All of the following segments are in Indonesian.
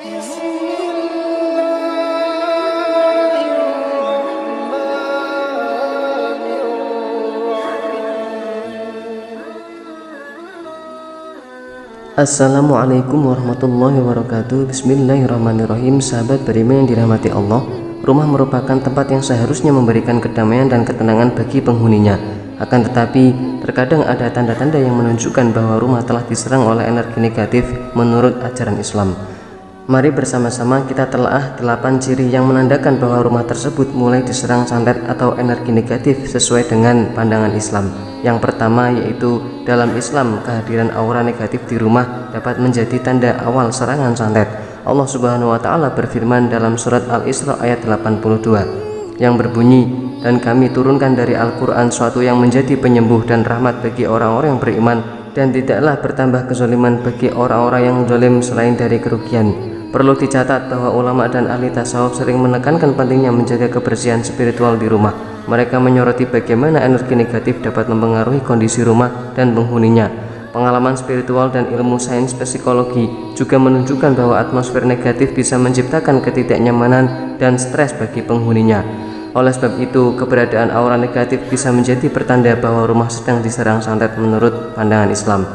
Assalamualaikum warahmatullahi wabarakatuh. Bismillahirrahmanirrahim. Sahabat beriman yang dirahmati Allah, rumah merupakan tempat yang seharusnya memberikan kedamaian dan ketenangan bagi penghuninya. Akan tetapi, terkadang ada tanda-tanda yang menunjukkan bahwa rumah telah diserang oleh energi negatif menurut ajaran Islam. Mari bersama-sama kita telaah 8 ciri yang menandakan bahwa rumah tersebut mulai diserang santet atau energi negatif sesuai dengan pandangan Islam. Yang pertama yaitu dalam Islam, kehadiran aura negatif di rumah dapat menjadi tanda awal serangan santet. Allah Subhanahu wa taala berfirman dalam surat Al-Isra ayat 82 yang berbunyi, "Dan kami turunkan dari Al-Qur'an suatu yang menjadi penyembuh dan rahmat bagi orang-orang yang beriman, dan tidaklah bertambah kezaliman bagi orang-orang yang zalim selain dari kerugian." Perlu dicatat bahwa ulama dan ahli tasawuf sering menekankan pentingnya menjaga kebersihan spiritual di rumah. Mereka menyoroti bagaimana energi negatif dapat mempengaruhi kondisi rumah dan penghuninya. Pengalaman spiritual dan ilmu sains psikologi juga menunjukkan bahwa atmosfer negatif bisa menciptakan ketidaknyamanan dan stres bagi penghuninya. Oleh sebab itu, keberadaan aura negatif bisa menjadi pertanda bahwa rumah sedang diserang santet menurut pandangan Islam.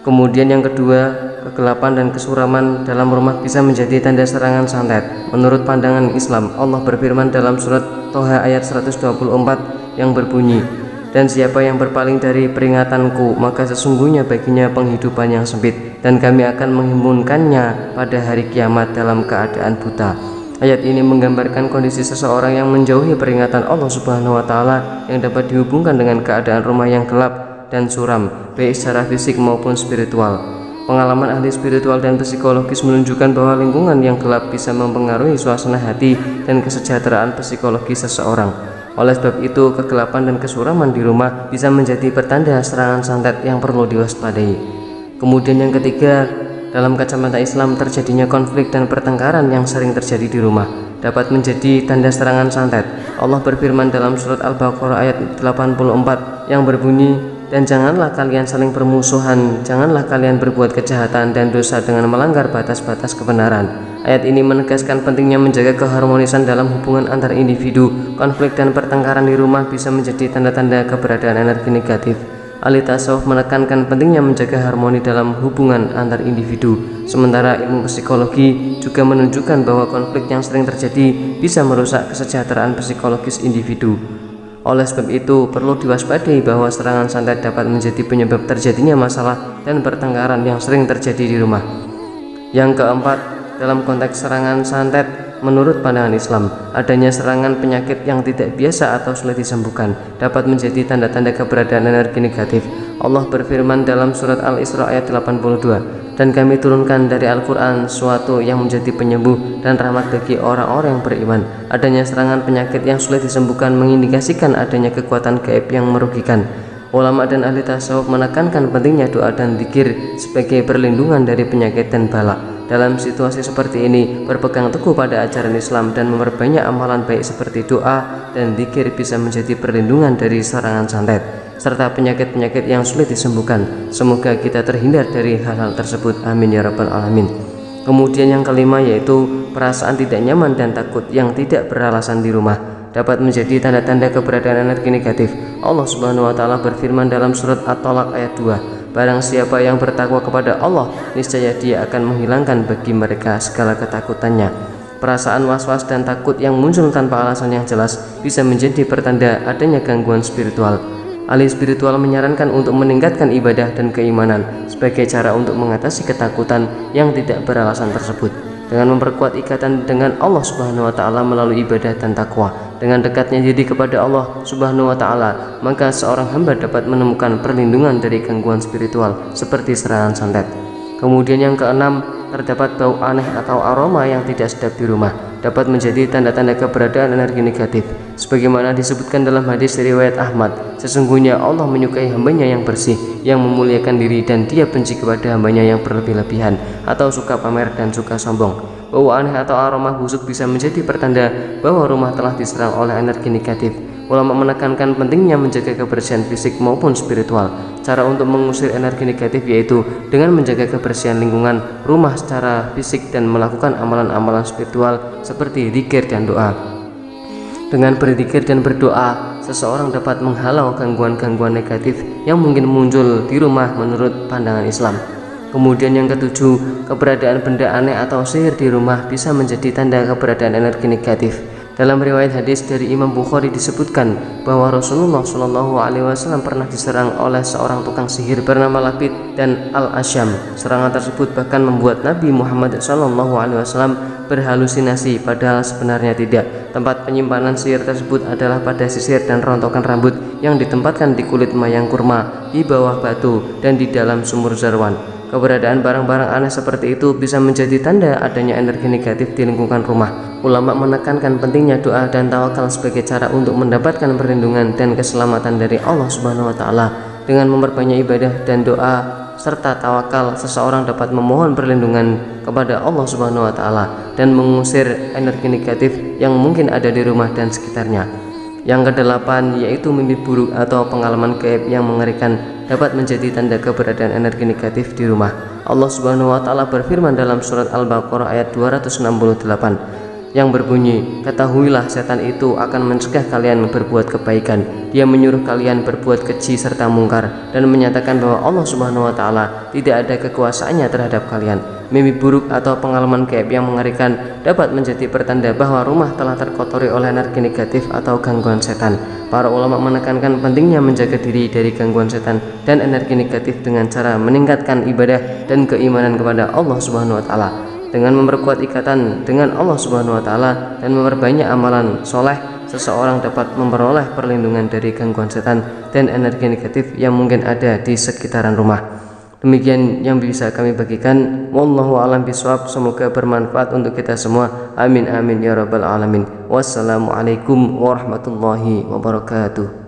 Kemudian yang kedua, kegelapan dan kesuraman dalam rumah bisa menjadi tanda serangan santet. Menurut pandangan Islam, Allah berfirman dalam surat Toha ayat 124 yang berbunyi, "Dan siapa yang berpaling dari peringatanku, maka sesungguhnya baginya penghidupan yang sempit, dan kami akan menghimpunkannya pada hari kiamat dalam keadaan buta." Ayat ini menggambarkan kondisi seseorang yang menjauhi peringatan Allah Subhanahu wa taala yang dapat dihubungkan dengan keadaan rumah yang gelap dan suram, baik secara fisik maupun spiritual. Pengalaman ahli spiritual dan psikologis menunjukkan bahwa lingkungan yang gelap bisa mempengaruhi suasana hati dan kesejahteraan psikologi seseorang. Oleh sebab itu, kegelapan dan kesuraman di rumah bisa menjadi pertanda serangan santet yang perlu diwaspadai. Kemudian yang ketiga, dalam kacamata Islam, terjadinya konflik dan pertengkaran yang sering terjadi di rumah dapat menjadi tanda serangan santet. Allah berfirman dalam surat Al-Baqarah ayat 84 yang berbunyi, "Dan janganlah kalian saling bermusuhan, janganlah kalian berbuat kejahatan dan dosa dengan melanggar batas-batas kebenaran." Ayat ini menegaskan pentingnya menjaga keharmonisan dalam hubungan antar individu. Konflik dan pertengkaran di rumah bisa menjadi tanda-tanda keberadaan energi negatif. Ahli tasawuf menekankan pentingnya menjaga harmoni dalam hubungan antar individu. Sementara ilmu psikologi juga menunjukkan bahwa konflik yang sering terjadi bisa merusak kesejahteraan psikologis individu. Oleh sebab itu, perlu diwaspadai bahwa serangan santet dapat menjadi penyebab terjadinya masalah dan pertengkaran yang sering terjadi di rumah. Yang keempat, dalam konteks serangan santet, menurut pandangan Islam, adanya serangan penyakit yang tidak biasa atau sulit disembuhkan dapat menjadi tanda-tanda keberadaan energi negatif. Allah berfirman dalam surat Al-Isra ayat 82, "Dan kami turunkan dari Al-Quran suatu yang menjadi penyembuh dan rahmat bagi orang-orang yang beriman." Adanya serangan penyakit yang sulit disembuhkan mengindikasikan adanya kekuatan gaib yang merugikan. Ulama dan ahli tasawuf menekankan pentingnya doa dan zikir sebagai perlindungan dari penyakit dan bala. Dalam situasi seperti ini, berpegang teguh pada ajaran Islam dan memperbanyak amalan baik seperti doa dan zikir bisa menjadi perlindungan dari serangan santet serta penyakit-penyakit yang sulit disembuhkan. Semoga kita terhindar dari hal-hal tersebut. Amin ya rabbal alamin. Kemudian yang kelima yaitu perasaan tidak nyaman dan takut yang tidak beralasan di rumah dapat menjadi tanda-tanda keberadaan energi negatif. Allah Subhanahu wa taala berfirman dalam surat At-Talaq ayat 2, "Barang siapa yang bertakwa kepada Allah, niscaya Dia akan menghilangkan bagi mereka segala ketakutannya." Perasaan was-was dan takut yang muncul tanpa alasan yang jelas bisa menjadi pertanda adanya gangguan spiritual. Ahli spiritual menyarankan untuk meningkatkan ibadah dan keimanan sebagai cara untuk mengatasi ketakutan yang tidak beralasan tersebut, dengan memperkuat ikatan dengan Allah Subhanahu wa taala melalui ibadah dan takwa. Dengan dekatnya diri kepada Allah Subhanahu wa taala, maka seorang hamba dapat menemukan perlindungan dari gangguan spiritual seperti serangan santet. Kemudian yang keenam, terdapat bau aneh atau aroma yang tidak sedap di rumah dapat menjadi tanda-tanda keberadaan energi negatif. Sebagaimana disebutkan dalam hadis riwayat Ahmad, sesungguhnya Allah menyukai hambanya yang bersih, yang memuliakan diri, dan Dia benci kepada hambanya yang berlebih-lebihan atau suka pamer dan suka sombong. Bau aneh atau aroma busuk bisa menjadi pertanda bahwa rumah telah diserang oleh energi negatif. Ulama menekankan pentingnya menjaga kebersihan fisik maupun spiritual. Cara untuk mengusir energi negatif yaitu dengan menjaga kebersihan lingkungan rumah secara fisik dan melakukan amalan-amalan spiritual seperti zikir dan doa. Dengan berzikir dan berdoa, seseorang dapat menghalau gangguan-gangguan negatif yang mungkin muncul di rumah menurut pandangan Islam. Kemudian yang ketujuh, keberadaan benda aneh atau sihir di rumah bisa menjadi tanda keberadaan energi negatif. Dalam riwayat hadis dari Imam Bukhari disebutkan bahwa Rasulullah Shallallahu Alaihi Wasallam pernah diserang oleh seorang tukang sihir bernama Labid dan Al-Asyam. Serangan tersebut bahkan membuat Nabi Muhammad Shallallahu Alaihi Wasallam berhalusinasi, padahal sebenarnya tidak. Tempat penyimpanan sihir tersebut adalah pada sisir dan rontokan rambut yang ditempatkan di kulit mayang kurma, di bawah batu, dan di dalam sumur zarwan. Keberadaan barang-barang aneh seperti itu bisa menjadi tanda adanya energi negatif di lingkungan rumah. Ulama menekankan pentingnya doa dan tawakal sebagai cara untuk mendapatkan perlindungan dan keselamatan dari Allah Subhanahu wa taala. Dengan memperbanyak ibadah dan doa serta tawakal, seseorang dapat memohon perlindungan kepada Allah Subhanahu wa taala dan mengusir energi negatif yang mungkin ada di rumah dan sekitarnya. Yang kedelapan yaitu mimpi buruk atau pengalaman gaib yang mengerikan dapat menjadi tanda keberadaan energi negatif di rumah. Allah Subhanahu wa taala berfirman dalam surat Al-Baqarah ayat 268 yang berbunyi, "Ketahuilah setan itu akan mencegah kalian berbuat kebaikan. Dia menyuruh kalian berbuat keji serta mungkar dan menyatakan bahwa Allah Subhanahu wa taala tidak ada kekuasaannya terhadap kalian." Mimpi buruk atau pengalaman gaib yang mengerikan dapat menjadi pertanda bahwa rumah telah terkotori oleh energi negatif atau gangguan setan. Para ulama menekankan pentingnya menjaga diri dari gangguan setan dan energi negatif dengan cara meningkatkan ibadah dan keimanan kepada Allah Subhanahu wa taala. Dengan memperkuat ikatan dengan Allah Subhanahu wa taala dan memperbanyak amalan soleh, seseorang dapat memperoleh perlindungan dari gangguan setan dan energi negatif yang mungkin ada di sekitaran rumah. Demikian yang bisa kami bagikan. Wallahu a'lam bishawab. Semoga bermanfaat untuk kita semua. Amin amin ya rabbal alamin. Wassalamualaikum warahmatullahi wabarakatuh.